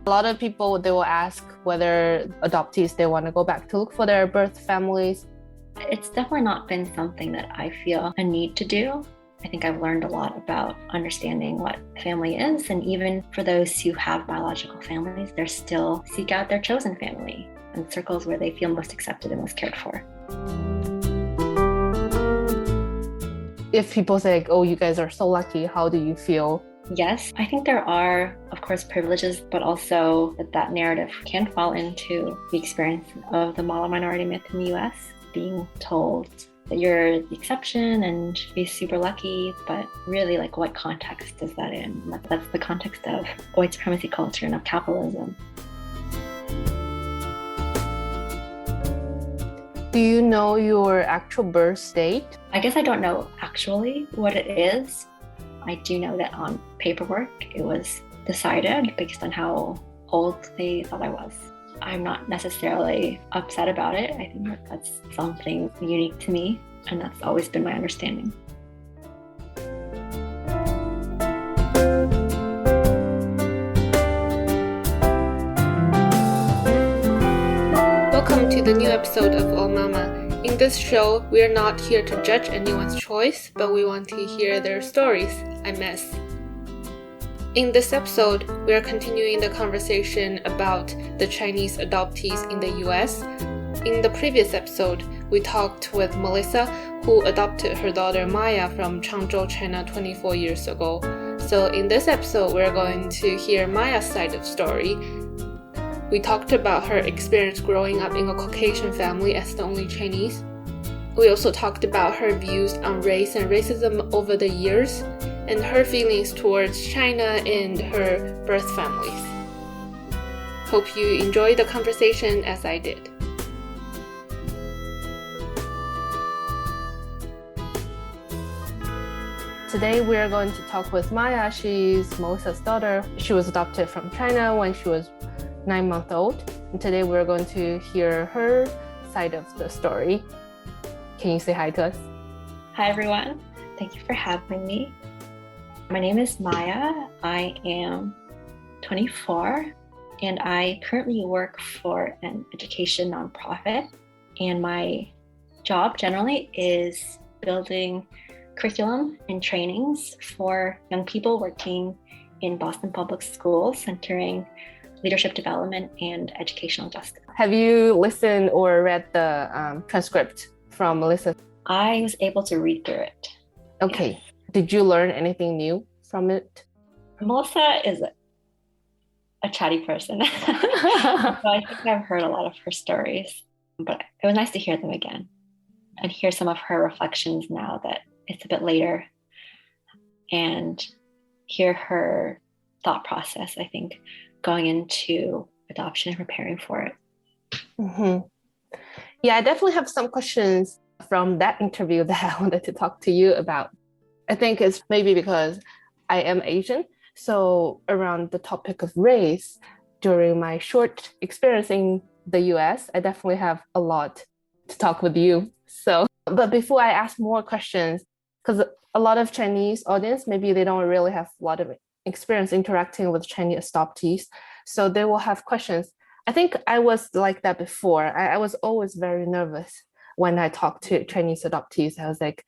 A lot of people, they will ask whether adoptees, they want to go back to look for their birth families. It's definitely not been something that I feel a need to do. I think I've learned a lot about understanding what family is, and even for those who have biological families, they still seek out their chosen family and circles where they feel most accepted and most cared for. If people say, oh, you guys are so lucky, how do you feel? Yes, I think there are, of course, privileges, but also that narrative can fall into the experience of the model minority myth in the US, being told that you're the exception and be super lucky, but really, like, what context is that in? That's the context of white supremacy culture and of capitalism. Do you know your actual birth date? I guess I don't know actually what it is. I do know that on paperwork it was decided based on how old they thought I was. I'm not necessarily upset about it. I think that's something unique to me, and that's always been my understanding. Welcome to the new episode of Oh Mama. In this show, we are not here to judge anyone's choice, but we want to hear their stories. I miss. In this episode, we are continuing the conversation about the Chinese adoptees in the US. In the previous episode, we talked with Melissa, who adopted her daughter Maya from Changzhou, China 24 years ago. So in this episode, we're going to hear Maya's side of the story. We talked about her experience growing up in a Caucasian family as the only Chinese. We also talked about her views on race and racism over the years, and her feelings towards China and her birth families. Hope you enjoyed the conversation as I did. Today we are going to talk with Maya. She's Melissa's daughter. She was adopted from China when she was 9 months old. And today we're going to hear her side of the story. Can you say hi to us? Hi everyone. Thank you for having me. My name is Maya. I am 24 and I currently work for an education nonprofit. And my job generally is building curriculum and trainings for young people working in Boston public schools, centering leadership development and educational justice. Have you listened or read the transcript from Melissa? I was able to read through it. Okay. Yes. Did you learn anything new from it? Melissa is a chatty person. So I think I've heard a lot of her stories, but it was nice to hear them again and hear some of her reflections now that it's a bit later, and hear her thought process, I think, going into adoption and preparing for it. Mm-hmm. Yeah, I definitely have some questions from that interview that I wanted to talk to you about. I think it's maybe because I am Asian, so around the topic of race, during my short experience in the US, I definitely have a lot to talk with you. So, but before I ask more questions, because a lot of Chinese audience, maybe they don't really have a lot of experience interacting with Chinese adoptees, so they will have questions. I think I was like that before. I was always very nervous when I talked to Chinese adoptees. I was like,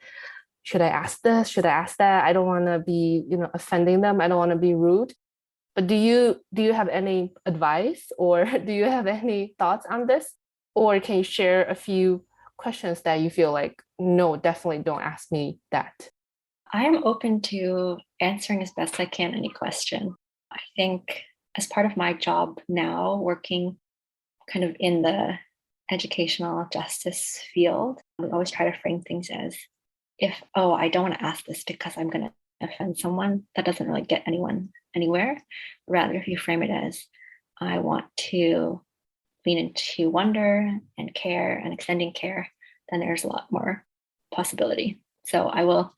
should I ask this? Should I ask that? I don't want to be, offending them. I don't want to be rude. But do you have any advice, or do you have any thoughts on this? Or can you share a few questions that you feel like, no, definitely don't ask me that? I am open to answering as best I can any question. I think as part of my job now, working kind of in the educational justice field, we always try to frame things as I don't want to ask this because I'm going to offend someone. That doesn't really get anyone anywhere. Rather, if you frame it as, I want to lean into wonder and care and extending care, then there's a lot more possibility. So I will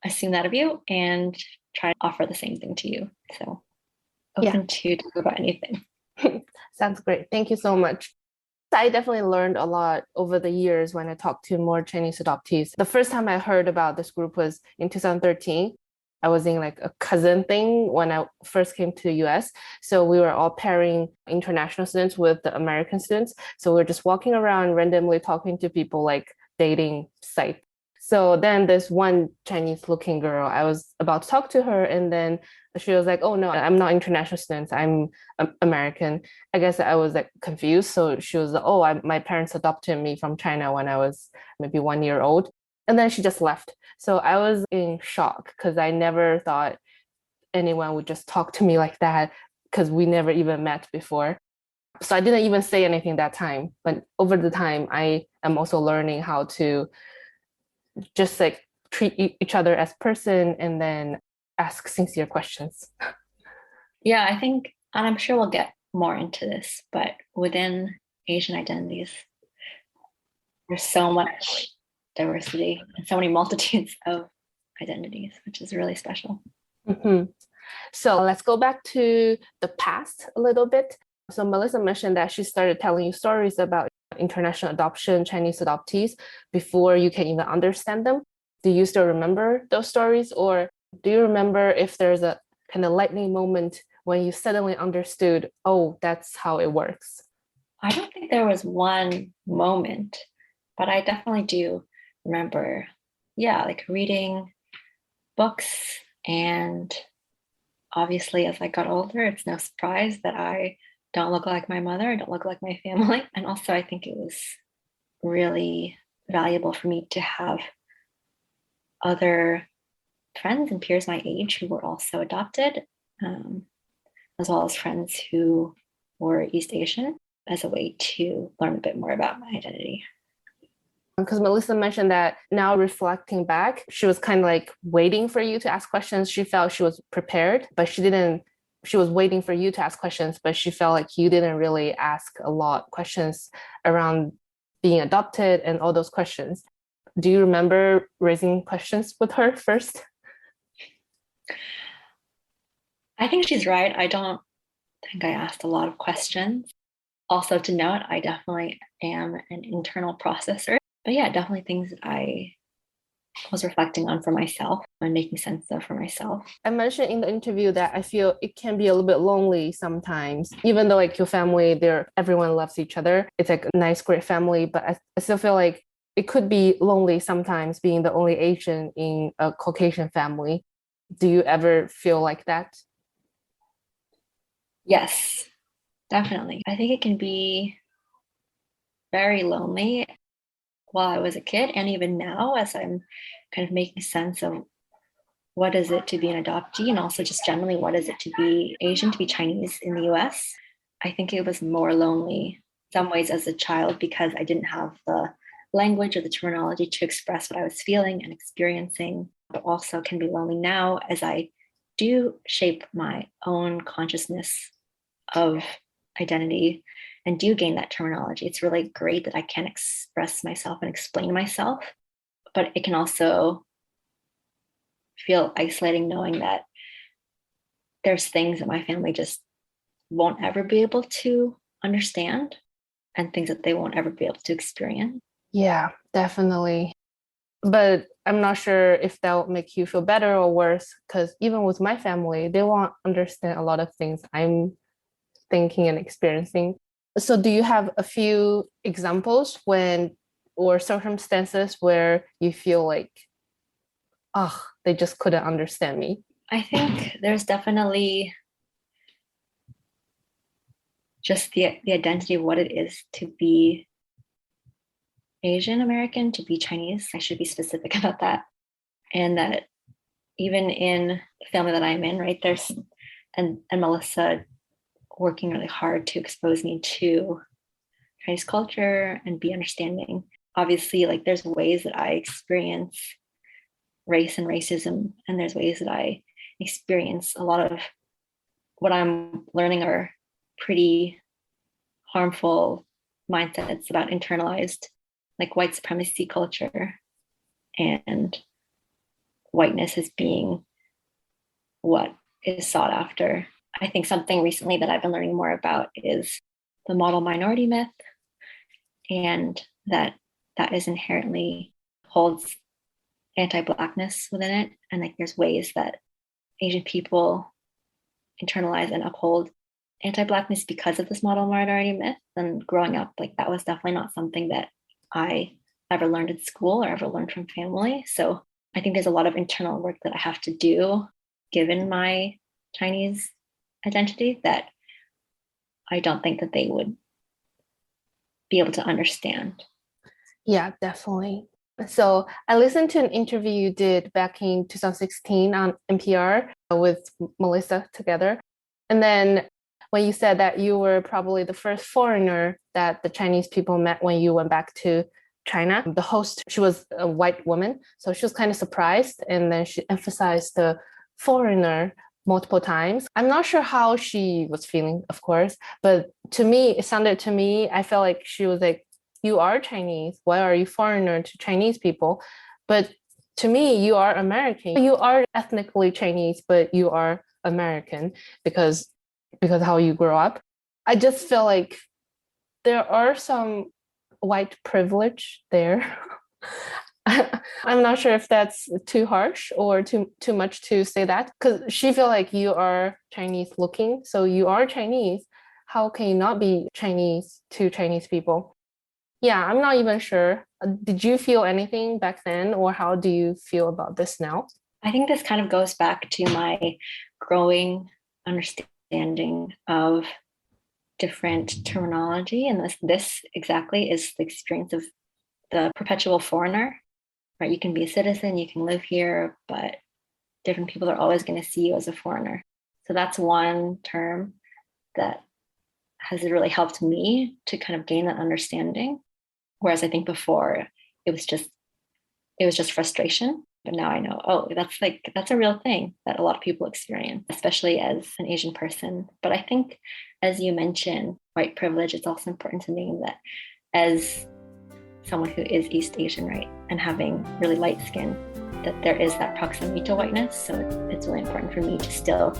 assume that of you and try to offer the same thing to you. So open to talk about anything. Sounds great. Thank you so much. I definitely learned a lot over the years when I talked to more Chinese adoptees. The first time I heard about this group was in 2013. I was in like a cousin thing when I first came to the US. So we were all pairing international students with the American students. So we are just walking around randomly talking to people like dating site. So then this one Chinese looking girl, I was about to talk to her, and then she was like, oh no, I'm not international student, I'm American. I guess I was like confused. So she was like, oh, my parents adopted me from China when I was maybe 1 year old. And then she just left. So I was in shock because I never thought anyone would just talk to me like that, because we never even met before. So I didn't even say anything that time. But over the time, I am also learning how to just like treat each other as person and then ask sincere questions. Yeah, I think, and I'm sure we'll get more into this, but within Asian identities, there's so much diversity and so many multitudes of identities, which is really special. Mm-hmm. So let's go back to the past a little bit. So Melissa mentioned that she started telling you stories about international adoption, Chinese adoptees, before you can even understand them. Do you still remember those stories? Or do you remember if there's a kind of lightning moment when you suddenly understood, oh, that's how it works? I don't think there was one moment, but I definitely do remember, like reading books. And obviously, as I got older, it's no surprise that I don't look like my mother, I don't look like my family. And also, I think it was really valuable for me to have other friends and peers my age who were also adopted, as well as friends who were East Asian, as a way to learn a bit more about my identity. Because Melissa mentioned that now reflecting back, she was kind of like waiting for you to ask questions. She felt she was prepared, but she was waiting for you to ask questions, but she felt like you didn't really ask a lot of questions around being adopted and all those questions. Do you remember raising questions with her first? I think she's right. I don't think I asked a lot of questions. Also, to note, I definitely am an internal processor. But yeah, definitely things that I was reflecting on for myself and making sense of for myself. I mentioned in the interview that I feel it can be a little bit lonely sometimes, even though like your family, everyone loves each other. It's like a nice, great family, but I still feel like it could be lonely sometimes being the only Asian in a Caucasian family. Do you ever feel like that? Yes, definitely. I think it can be very lonely while I was a kid, and even now as I'm kind of making sense of what is it to be an adoptee, and also just generally what is it to be Asian, to be Chinese in the US. I think it was more lonely in some ways as a child because I didn't have the language or the terminology to express what I was feeling and experiencing, but also can be lonely now as I do shape my own consciousness of identity and do gain that terminology. It's really great that I can express myself and explain myself, but it can also feel isolating knowing that there's things that my family just won't ever be able to understand and things that they won't ever be able to experience. Yeah, definitely. But I'm not sure if that will make you feel better or worse, because even with my family, they won't understand a lot of things I'm thinking and experiencing. So do you have a few examples or circumstances where you feel like, oh, they just couldn't understand me? I think there's definitely just the identity of what it is to be Asian American, to be Chinese. I should be specific about that. And that even in the family that I'm in, right, there's and Melissa working really hard to expose me to Chinese culture and be understanding. Obviously, like there's ways that I experience race and racism, and there's ways that I experience a lot of what I'm learning are pretty harmful mindsets about internalized like white supremacy culture and whiteness as being what is sought after. I think something recently that I've been learning more about is the model minority myth, and that is inherently holds anti-Blackness within it. And like there's ways that Asian people internalize and uphold anti-Blackness because of this model minority myth. And growing up, like that was definitely not something that I ever learned in school or ever learned from family. So I think there's a lot of internal work that I have to do given my Chinese identity that I don't think that they would be able to understand. Yeah, definitely. So I listened to an interview you did back in 2016 on NPR with Melissa together. And then when you said that you were probably the first foreigner that the Chinese people met when you went back to China, the host, she was a white woman. So she was kind of surprised. And then she emphasized the foreigner multiple times. I'm not sure how she was feeling, of course, but to me, it sounded to me, I felt like she was like, you are Chinese. Why are you foreigner to Chinese people? But to me, you are American. You are ethnically Chinese, but you are American because how you grow up. I just feel like there are some white privilege there. I'm not sure if that's too harsh or too much to say that, because she feel like you are Chinese looking, so you are Chinese. How can you not be Chinese to Chinese people? Yeah, I'm not even sure. Did you feel anything back then, or how do you feel about this now? I think this kind of goes back to my growing understanding of different terminology. And this exactly is the experience of the perpetual foreigner, right? You can be a citizen, you can live here, but different people are always going to see you as a foreigner. So that's one term that has really helped me to kind of gain that understanding. Whereas I think before it was just frustration. But now I know, oh, that's a real thing that a lot of people experience, especially as an Asian person. But I think, as you mentioned, white privilege, it's also important to name that as someone who is East Asian, right, and having really light skin, that there is that proximity to whiteness. So it's really important for me to still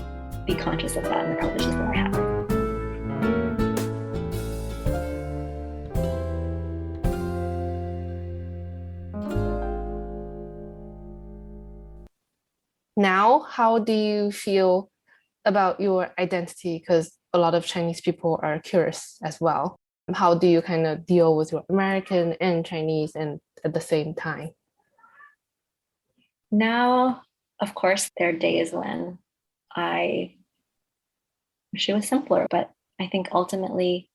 be conscious of that and the privileges that I have. Now, how do you feel about your identity? Because a lot of Chinese people are curious as well. How do you kind of deal with your American and Chinese and at the same time? Now, of course, there are days when I wish it was simpler, but I think ultimately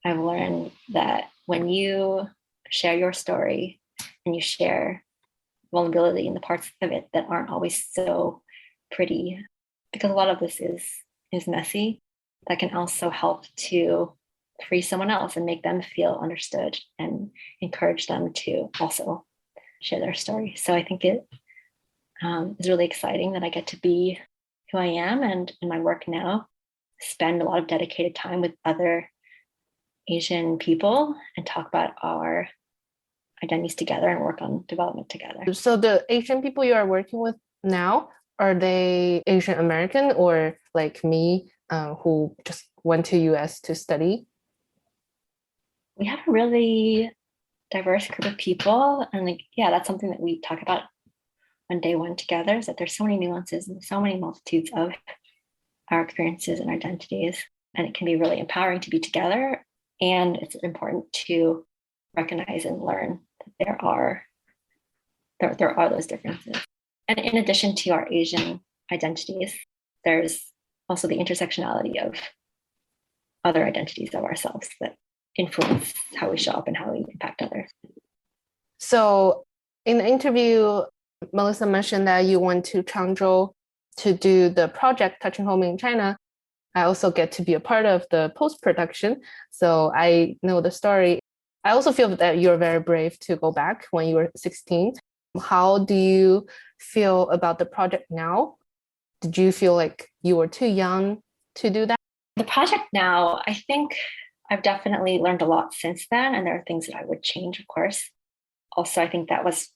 I've learned that when you share your story and you share vulnerability in the parts of it that aren't always so pretty, because a lot of this is messy, that can also help to free someone else and make them feel understood and encourage them to also share their story. So I think it is really exciting that I get to be who I am, and in my work now, spend a lot of dedicated time with other Asian people and talk about our identities together and work on development together. So the Asian people you are working with now, are they Asian American or like me, who just went to US to study? We have a really diverse group of people, and that's something that we talk about on day one together, is that there's so many nuances and so many multitudes of our experiences and identities, and it can be really empowering to be together. And it's important to recognize and learn that there are those differences. And in addition to our Asian identities, there's also the intersectionality of other identities of ourselves that influence how we show up and how we impact others. So in the interview, Melissa mentioned that you went to Changzhou to do the project Touching Home in China. I also get to be a part of the post-production, so I know the story. I also feel that you're very brave to go back when you were 16. How do you feel about the project now? Did you feel like you were too young to do that? The project now, I think I've definitely learned a lot since then, and there are things that I would change, of course. Also, I think that was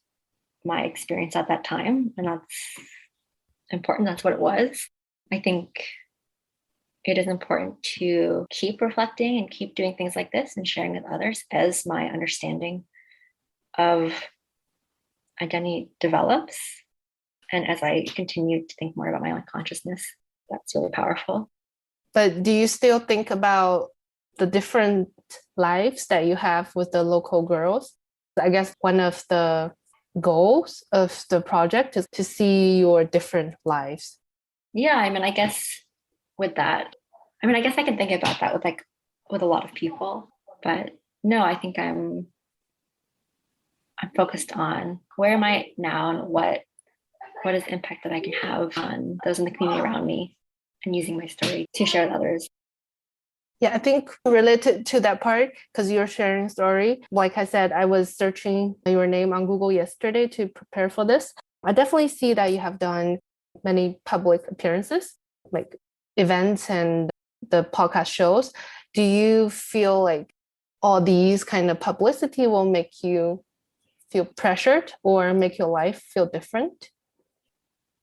my experience at that time, and that's important. That's what it was. I think it is important to keep reflecting and keep doing things like this and sharing with others as my understanding of identity develops. And as I continue to think more about my own consciousness, that's really powerful. But do you still think about the different lives that you have with the local girls? I guess one of the goals of the project is to see your different lives. Yeah, I mean, I guess with that, I guess I can think about that with a lot of people, but no, I think I'm focused on where am I now and what is the impact that I can have on those in the community around me, and using my story to share with others. Yeah, I think related to that part, because you're sharing story, like I said, I was searching your name on Google yesterday to prepare for this. I definitely see that you have done many public appearances, like events and the podcast shows. Do you feel like all these kind of publicity will make you feel pressured or make your life feel different?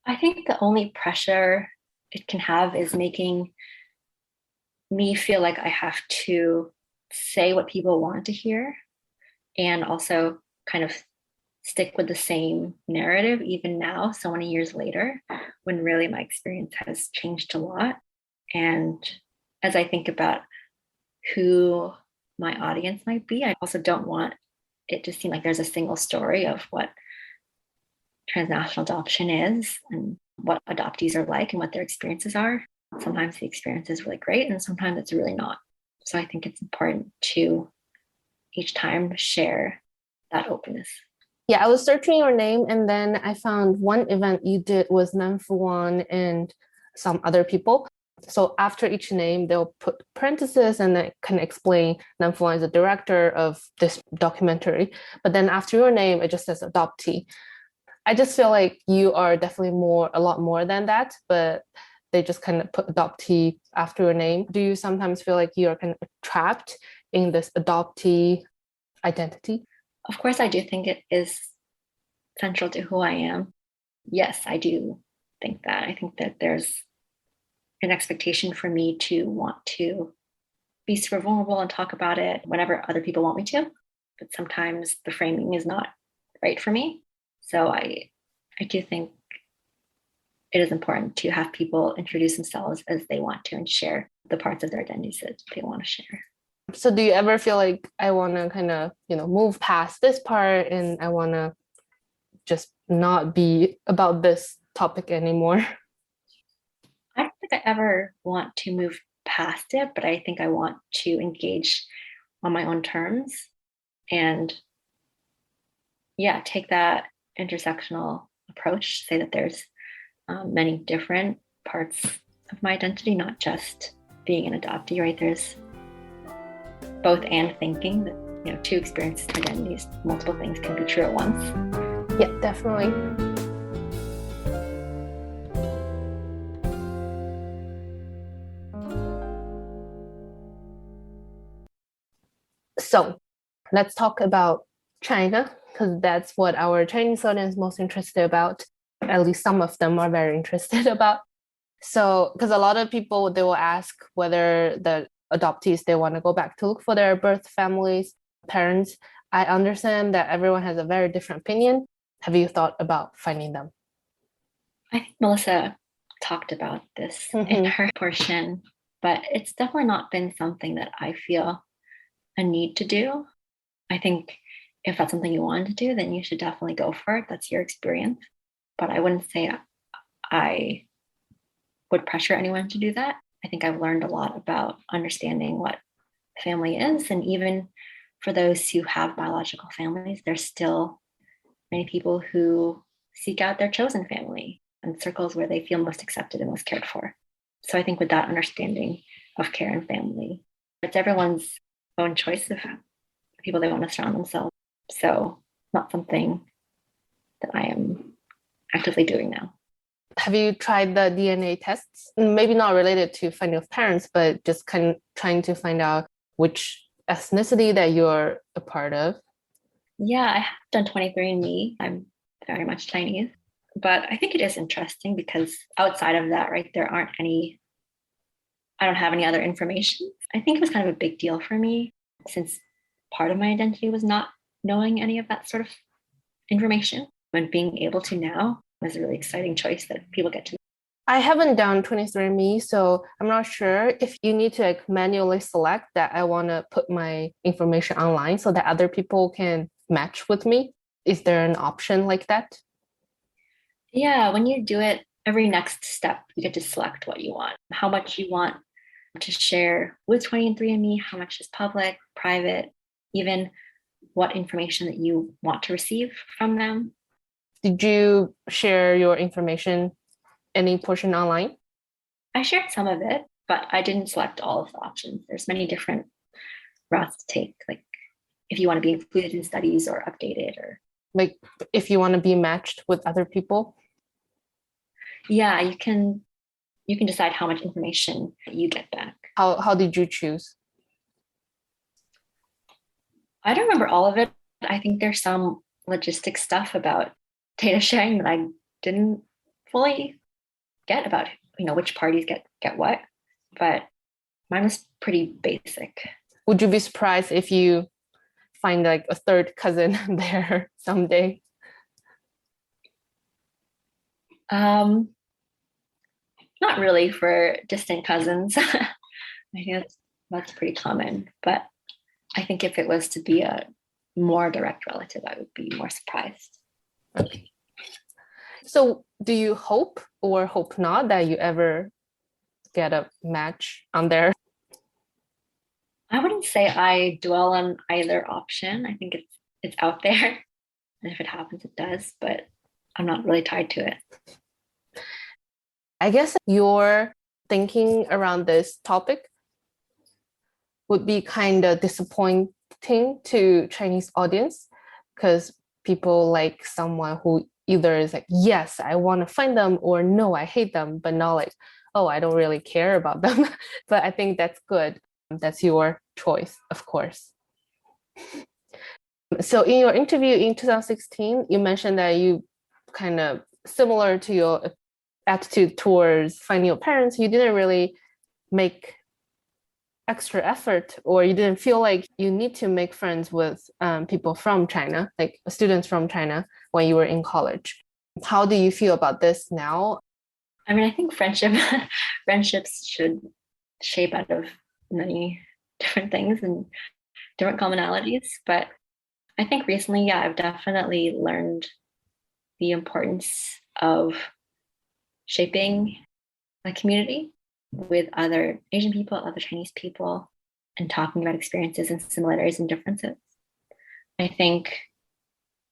I think the only pressure it can have is making me feel like I have to say what people want to hear, and also kind of stick with the same narrative even now, so many years later, when really my experience has changed a lot. And as I think about who my audience might be, I also don't want it to seem like there's a single story of what transnational adoption is and what adoptees are like and what their experiences are. Sometimes the experience is really great and sometimes it's really not. So I think it's important to each time share that openness. Yeah, I was searching your name and then I found one event you did was Nanfuan and some other people. So after each name, they'll put parentheses and they can explain Nanfuan is the director of this documentary. But then after your name, it just says adoptee. I just feel like you are definitely a lot more than that, but they just kind of put adoptee after your name. Do you sometimes feel like you're kind of trapped in this adoptee identity? Of course, I do think it is central to who I am. Yes, I do think that. I think that there's an expectation for me to want to be super vulnerable and talk about it whenever other people want me to. But sometimes the framing is not right for me. So I do think it is important to have people introduce themselves as they want to and share the parts of their identities that they want to share. So do you ever feel like I want to kind of, move past this part and I want to just not be about this topic anymore? I don't think I ever want to move past it, but I think I want to engage on my own terms and take that intersectional approach, say that there's many different parts of my identity, not just being an adoptee, right? There's both and thinking that, two experiences, identities, multiple things can be true at once. Yeah, definitely. So let's talk about China, because that's what our Chinese audience is most interested about. At least some of them are very interested about. So, because a lot of people, they will ask whether the adoptees, they want to go back to look for their birth families, parents. I understand that everyone has a very different opinion. Have you thought about finding them? I think Melissa talked about this in her portion, but it's definitely not been something that I feel a need to do. I think if that's something you want to do, then you should definitely go for it. That's your experience. But I wouldn't say I would pressure anyone to do that. I think I've learned a lot about understanding what family is. And even for those who have biological families, there's still many people who seek out their chosen family and circles where they feel most accepted and most cared for. So I think with that understanding of care and family, it's everyone's own choice of people they want to surround themselves. So not something that I am actively doing now. Have you tried the DNA tests? Maybe not related to finding of parents, but just kind of trying to find out which ethnicity that you're a part of? Yeah, I have done 23andMe. I'm very much Chinese. But I think it is interesting because outside of that, right, I don't have any other information. I think it was kind of a big deal for me since part of my identity was not knowing any of that sort of information. And being able to now, was a really exciting choice that people get to. I haven't done 23andMe, so I'm not sure if you need to like manually select that I want to put my information online so that other people can match with me. Is there an option like that? Yeah, when you do it, every next step, you get to select what you want, how much you want to share with 23andMe, how much is public, private, even what information that you want to receive from them. Did you share your information, any portion online? I shared some of it, but I didn't select all of the options. There's many different routes to take, like if you want to be included in studies or updated, or like if you want to be matched with other people. Yeah, you can decide how much information you get back. How did you choose? I don't remember all of it. I think there's some logistic stuff about data sharing that I didn't fully get about, which parties get what, but mine was pretty basic. Would you be surprised if you find like a third cousin there someday? Not really for distant cousins. I think that's pretty common, but I think if it was to be a more direct relative, I would be more surprised. Okay. So do you hope or hope not that you ever get a match on there? I wouldn't say I dwell on either option. I think it's out there. And if it happens, it does, but I'm not really tied to it. I guess your thinking around this topic would be kind of disappointing to Chinese audience because people like someone who either is like, yes, I want to find them, or no, I hate them, but not like, oh, I don't really care about them. But I think that's good. That's your choice, of course. So in your interview in 2016, you mentioned that you kind of similar to your attitude towards finding your parents, you didn't really make extra effort, or you didn't feel like you need to make friends with people from China, like students from China when you were in college. How do you feel about this now? I mean, I think friendships should shape out of many different things and different commonalities. But I think recently, yeah, I've definitely learned the importance of shaping a community with other Asian people, other Chinese people, and talking about experiences and similarities and differences. I think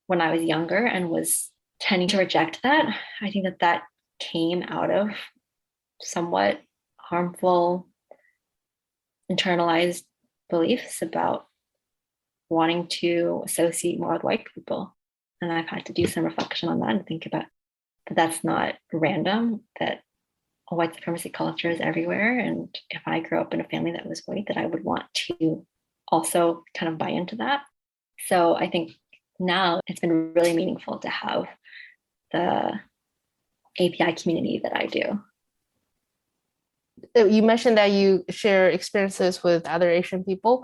when I was younger and was tending to reject that, I think that came out of somewhat harmful internalized beliefs about wanting to associate more with white people. And I've had to do some reflection on that and think about that that's not random, that white supremacy culture is everywhere. And if I grew up in a family that was white, that I would want to also kind of buy into that. So I think now it's been really meaningful to have the API community that I do. You mentioned that you share experiences with other Asian people.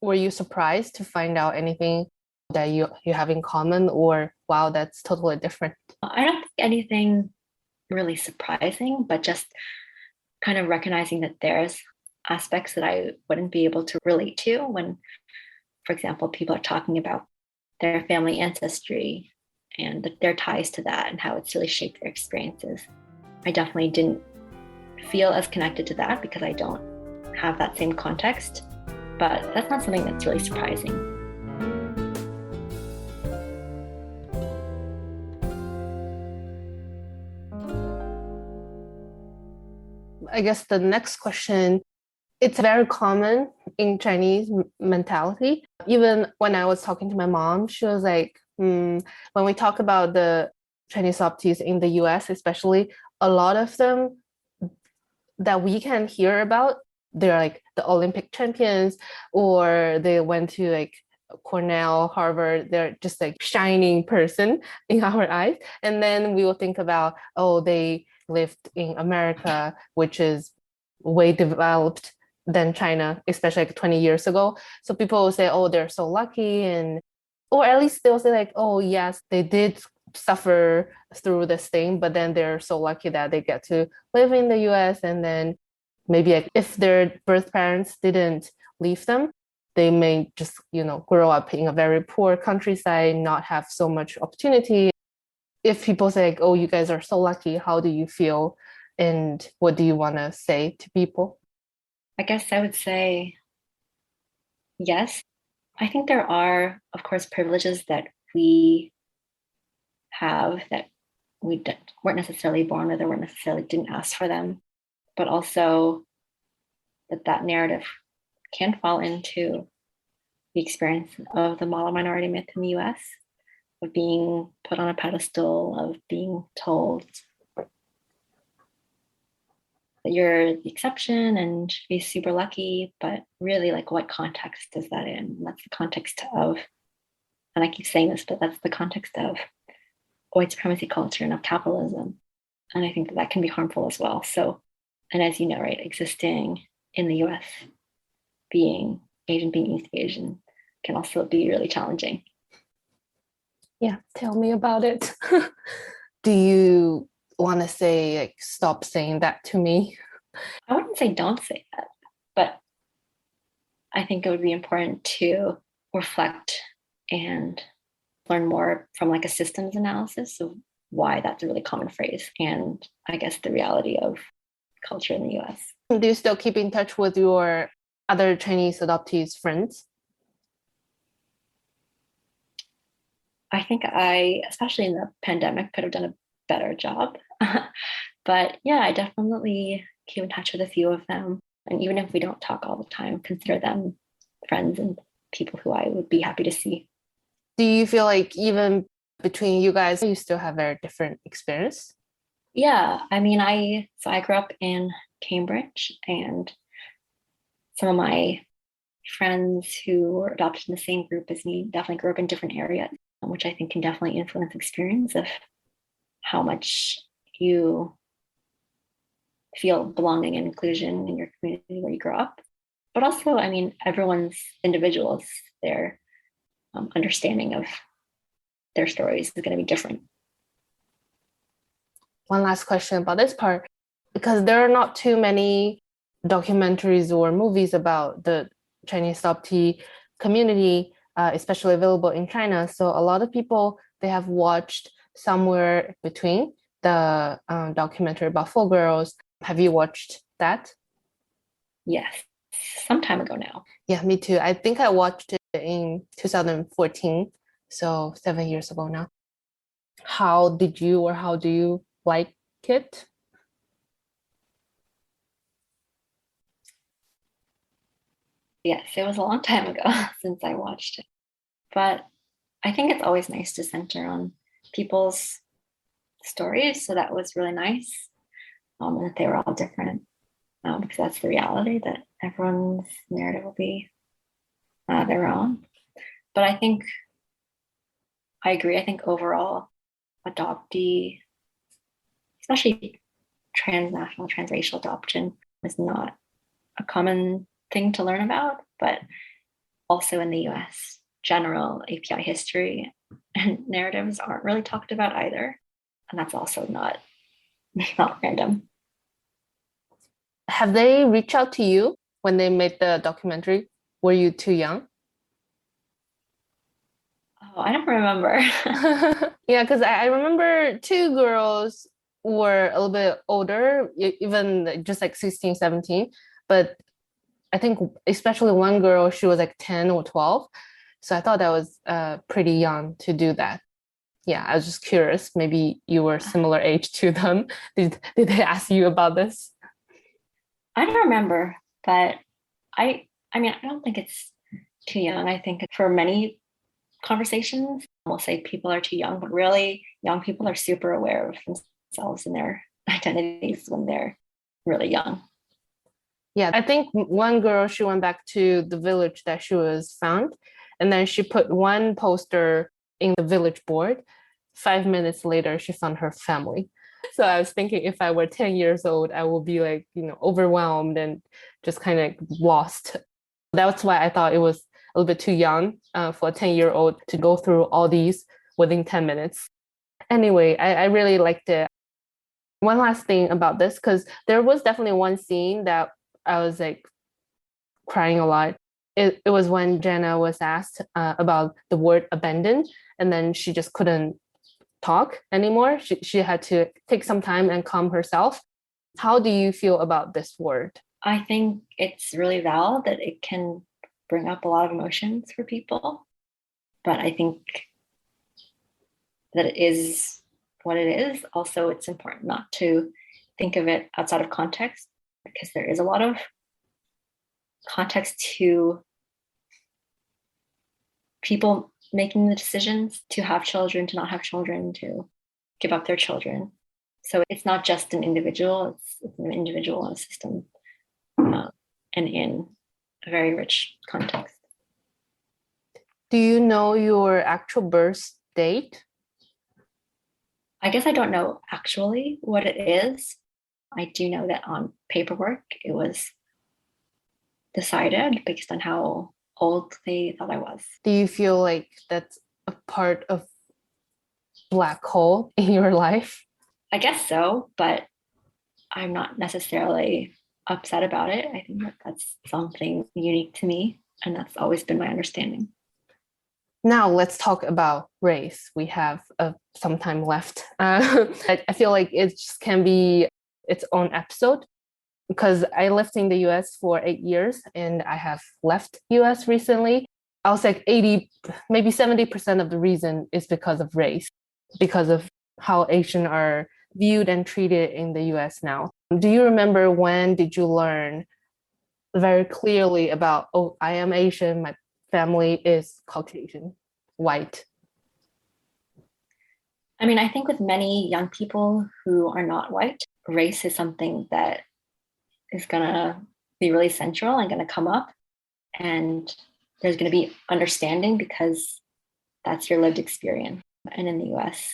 Were you surprised to find out anything that you have in common, or wow, that's totally different? I don't think anything really surprising, but just kind of recognizing that there's aspects that I wouldn't be able to relate to when, for example, people are talking about their family ancestry and their ties to that and how it's really shaped their experiences. I definitely didn't feel as connected to that because I don't have that same context, but that's not something that's really surprising. I guess the next question, it's very common in Chinese mentality. Even when I was talking to my mom, she was like, when we talk about the Chinese adoptees in the US, especially, a lot of them that we can hear about, they're like the Olympic champions, or they went to like Cornell, Harvard. They're just like shining person in our eyes. And then we will think about, oh, they lived in America, which is way developed than China, especially like 20 years ago. So people will say, oh, they're so lucky. Or at least they'll say like, oh, yes, they did suffer through this thing, but then they're so lucky that they get to live in the US. And then maybe if their birth parents didn't leave them, they may just, grow up in a very poor countryside, not have so much opportunity. If people say, oh, you guys are so lucky, how do you feel? And what do you want to say to people? I guess I would say yes. I think there are, of course, privileges that we have that we weren't necessarily born with or weren't necessarily didn't ask for them, but also that narrative can fall into the experience of the model minority myth in the US, of being put on a pedestal, of being told that you're the exception and should be super lucky, but really, like, what context is that in? And that's the context of, and I keep saying this, but that's the context of white supremacy culture and of capitalism. And I think that can be harmful as well. So, and as you know, right, existing in the US, being Asian, being East Asian, can also be really challenging. Yeah, tell me about it. Do you want to say, like, stop saying that to me? I wouldn't say don't say that, but I think it would be important to reflect and learn more from like a systems analysis of why that's a really common phrase, and I guess the reality of culture in the US. Do you still keep in touch with your other Chinese adoptees friends? I think I, especially in the pandemic, could have done a better job. But yeah, I definitely keep in touch with a few of them. And even if we don't talk all the time, consider them friends and people who I would be happy to see. Do you feel like even between you guys, you still have very different experience? Yeah, I mean, I grew up in Cambridge, and some of my friends who were adopted in the same group as me definitely grew up in different areas, which I think can definitely influence experience of how much you feel belonging and inclusion in your community where you grow up. But also, I mean, everyone's individuals, their understanding of their stories is going to be different. One last question about this part, because there are not too many documentaries or movies about the Chinese adoptee community, especially available in China. So a lot of people, they have watched somewhere between the documentary about 4girls. Have you watched that? Yes, some time ago now. Yeah, me too. I think I watched it in 2014, so 7 years ago now. How do you like it? Yes, it was a long time ago since I watched it. But I think it's always nice to center on people's stories. So that was really nice. And that they were all different. Because that's the reality, that everyone's narrative will be their own. But I think I agree. I think overall, adoptee, especially transnational, transracial adoption, is not a common thing to learn about. But also in the US, general API history and narratives aren't really talked about either. And that's also not random. Have they reached out to you when they made the documentary? Were you too young? Oh, I don't remember. Yeah, because I remember 2 girls were a little bit older, even just like 16, 17. But I think especially one girl, she was like 10 or 12. So I thought that was pretty young to do that. Yeah, I was just curious. Maybe you were similar age to them. Did they ask you about this? I don't remember, but I mean, I don't think it's too young. I think for many conversations, we'll say people are too young, but really young people are super aware of themselves and their identities when they're really young. Yeah, I think one girl, she went back to the village that she was found, and then she put one poster in the village board. 5 minutes later, she found her family. So I was thinking if I were 10 years old, I would be like, overwhelmed and just kind of lost. That's why I thought it was a little bit too young for a 10-year-old to go through all these within 10 minutes. Anyway, I really liked it. One last thing about this, because there was definitely one scene that I was like crying a lot. It was when Jenna was asked about the word abandoned, and then she just couldn't talk anymore. She had to take some time and calm herself. How do you feel about this word? I think it's really valid that it can bring up a lot of emotions for people. But I think that it is what it is. Also, it's important not to think of it outside of context, because there is a lot of context to people making the decisions to have children, to not have children, to give up their children. So it's not just an individual, it's an individual in a system and in a very rich context. Do you know your actual birth date? I guess I don't know actually what it is. I do know that on paperwork, it was decided based on how old they thought I was. Do you feel like that's a part of black hole in your life? I guess so, but I'm not necessarily upset about it. I think that that's something unique to me, and that's always been my understanding. Now let's talk about race. We have some time left. I feel like it just can be its own episode, because I lived in the US for 8 years and I have left US recently. I was like 80, maybe 70% of the reason is because of race, because of how Asian are viewed and treated in the US now. Do you remember when did you learn very clearly about, oh, I am Asian, my family is Caucasian, white? I mean, I think with many young people who are not white, race is something that is going to be really central and going to come up. And there's going to be understanding because that's your lived experience. And in the US,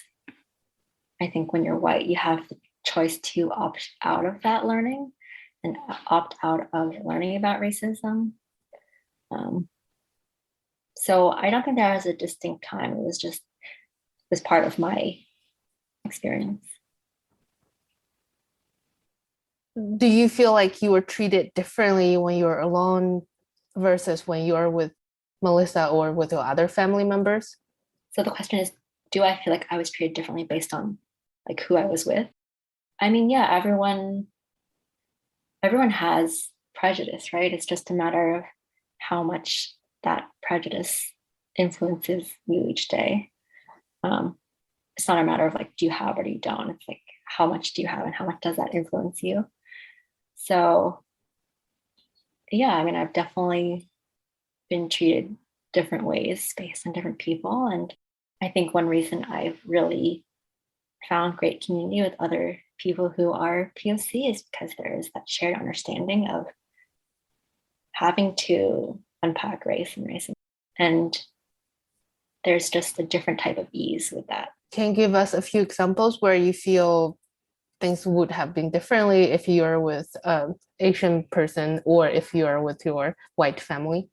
I think when you're white, you have the choice to opt out of that learning and opt out of learning about racism. So I don't think there was a distinct time. It was part of my experience. Do you feel like you were treated differently when you were alone versus when you are with Melissa or with your other family members? So the question is, do I feel like I was treated differently based on like who I was with? I mean, yeah, everyone has prejudice, right? It's just a matter of how much that prejudice influences you each day. It's not a matter of like, do you have or do you don't? It's like, how much do you have and how much does that influence you? So yeah, I mean, I've definitely been treated different ways based on different people. And I think one reason I've really found great community with other people who are POC is because there is that shared understanding of having to unpack race and racism. And there's just a different type of ease with that. Can you give us a few examples where you feel things would have been differently if you are with an Asian person or if you are with your white family?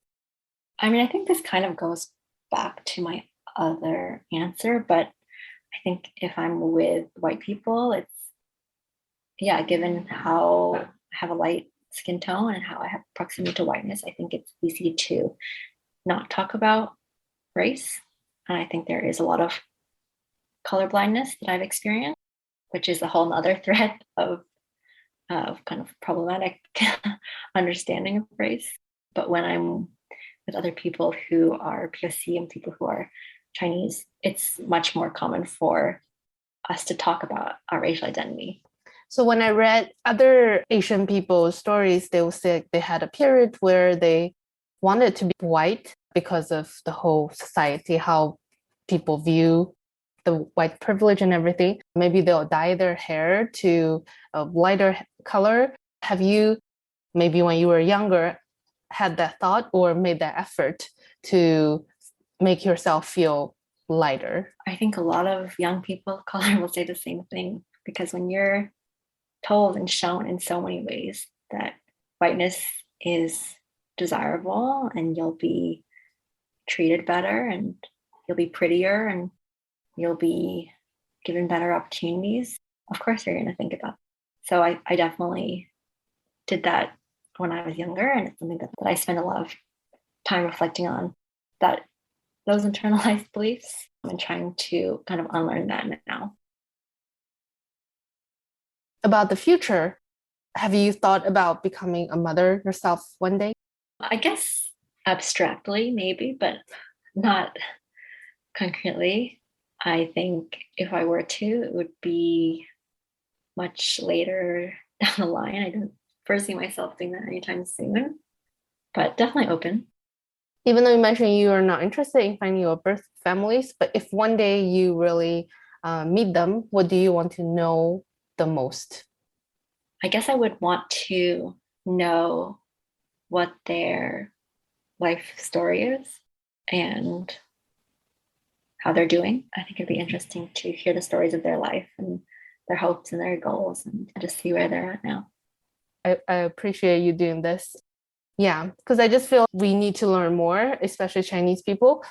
I mean, I think this kind of goes back to my other answer, but I think if I'm with white people, it's, yeah, given how I have a light skin tone and how I have proximity to whiteness, I think it's easy to not talk about race. And I think there is a lot of colorblindness that I've experienced, which is a whole nother thread of kind of problematic understanding of race. But when I'm with other people who are POC and people who are Chinese, it's much more common for us to talk about our racial identity. So when I read other Asian people's stories, they will say they had a period where they wanted to be white because of the whole society, how people view the white privilege and everything. Maybe they'll dye their hair to a lighter color. Have you, maybe when you were younger, had that thought or made that effort to make yourself feel lighter? I think a lot of young people of color will say the same thing, because when you're told and shown in so many ways that whiteness is desirable and you'll be treated better and you'll be prettier and you'll be given better opportunities, of course you're going to think about it. So I definitely did that when I was younger, and it's something that I spend a lot of time reflecting on, that those internalized beliefs, and trying to kind of unlearn that now. About the future, have you thought about becoming a mother yourself one day? I guess abstractly, maybe, but not concretely. I think if I were to, it would be much later down the line. I don't foresee myself doing that anytime soon, but definitely open. Even though you mentioned you are not interested in finding your birth families, but if one day you really meet them, what do you want to know the most? I guess I would want to know what their life story is and how they're doing. I think it'd be interesting to hear the stories of their life and their hopes and their goals, and just see where they're at now. I appreciate you doing this. Yeah, because I just feel we need to learn more, especially Chinese people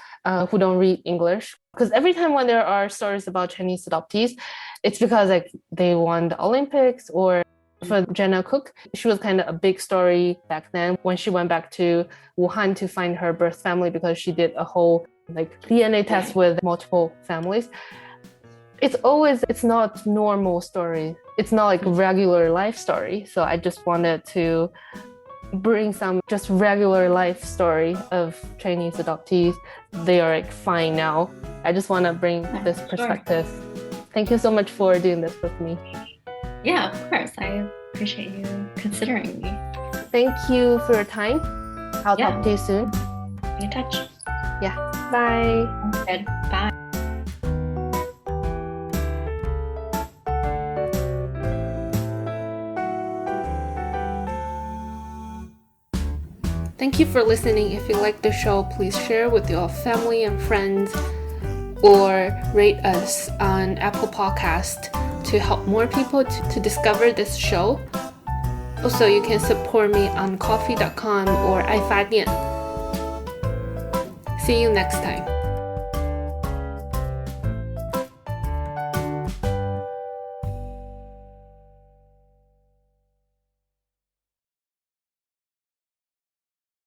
who don't read English. Because every time when there are stories about Chinese adoptees, it's because like they won the Olympics, or for Jenna Cook, she was kind of a big story back then when she went back to Wuhan to find her birth family, because she did a whole like DNA test with multiple families. It's not normal story. It's not like regular life story. So I just wanted to bring some just regular life story of Chinese adoptees. They are like fine now. I just want to bring this perspective. Sure. Thank you so much for doing this with me. Yeah, of course. I appreciate you considering me. Thank you for your time. I'll talk to you soon. Be in touch. Yeah. Bye. Good. Bye. Thank you for listening. If you like the show, please share with your family and friends, or rate us on Apple Podcast to help more people to discover this show. Also, you can support me on ko-fi.com or iFabian. See you next time.